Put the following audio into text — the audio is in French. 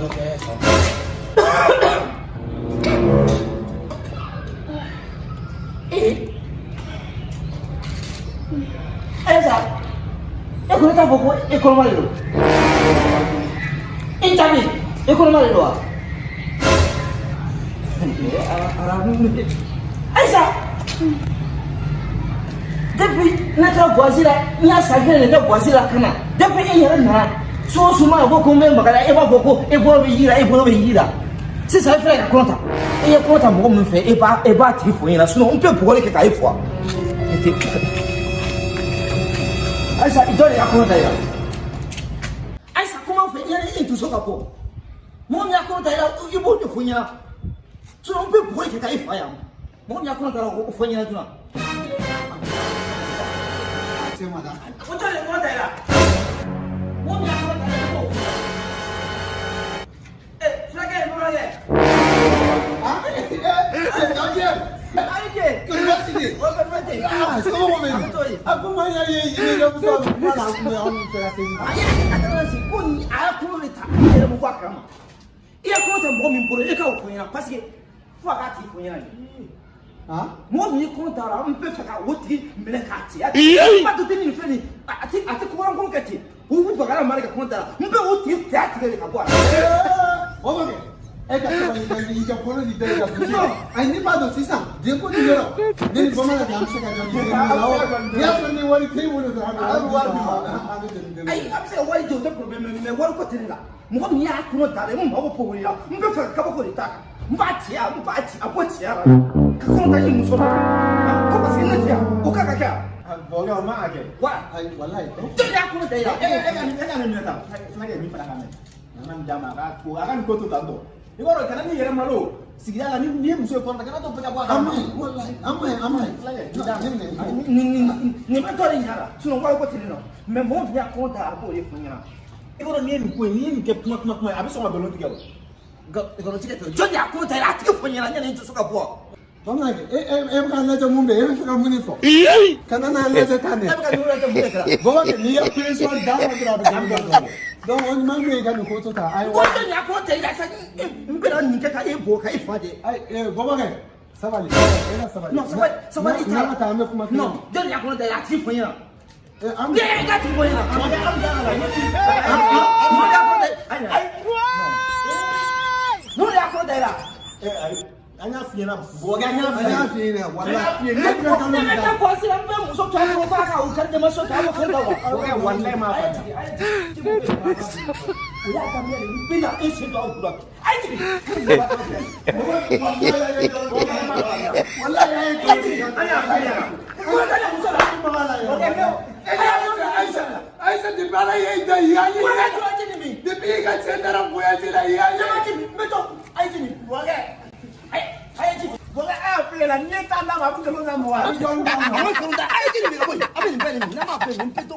Esa, e ko ta foko e ko ma le lo. E tabi, e ko ma le lo. Esa. Depuis notre voisine, il y a sa vie de voisine là kana. Depuis il y a na. So suma ko ko men magana e ba foko e bo bi yira e bo bi yira. C'est ça fait compte. Et compte mo me fait e ba ti fo yira. Sinon on peut pour le que kai fois. Aïssa, il donne la compte d'ailleurs. Aïssa, comment on fait? Il y a tout ça pour. Mon mia compte d'ailleurs, il faut de fouiller. Tu on peut pour que tu ailles faire. Mon mia compte d'ailleurs, au fouiller là. C'est madame. On donne le compte d'ailleurs. Mon mia compte d'ailleurs. Eh, flague, non là. Ah, I need pas de 600. J'ai pas de numéro. J'ai pas mal de amsa ka jodi. Ya fanni wani kai wani da ai amsa wani to da problem ne wani ko tinga mo mi ya kuno tare mo ma ko ya mo be fa ka ko ta mo ti abo ti ya ka ko ta yi muso ko ba sin na ti o ka ka boga ma ake wa ai wallahi to ya kuno da ya ni ta flag ni fala kana man jama ka ko akan ko to tanto igoro kana ni yere malo sigila ni muso ko ta kana to peka bwa amai wallahi amai ni ma to ni yara suno wa ko tinino mais mo ya ko ta abo le funya igoro ni ko ni ke kuma abi so ma belo tigawo igoro tike to jo ya ko ta ya tike funya na ni to so ka bo Vamos aqui. Kan lete mumbe, fica bonito. Kana na lete tane. Vamos aqui, ni a pressão dá uma grave. Donc on mangé kan ko to ta. Ai wa. Ko ya ko ta ya sa ni bera ni ka e bo ka e fa de. Ai vamos aqui. Sabali. Ela sabali. Non, sabali ta. Na ta me kuma. Non, jo ya ko ta ya tike funya. Am. Ya ga tike funya. Am ya ala. No ya ko ta ya. Anya fiena boga anya fiena wallahi ne ta ko si an be muso to ko ka u kar da maso ta ko da wa boga wallahi ma fa ya ta me ni pe ya ese do gura ai ti wallahi anya fiena ko da muso la ma wala yo Aisha di bala ye da ya ye wala to ajini mi de bi ga chendara boya jira ya ye me to ai ti waga ai ti waga a fele la ni ta na ma bu ke na mo wa ai jo na ma ko da ai ti mi ko abi ni be ni na ma be ni pe to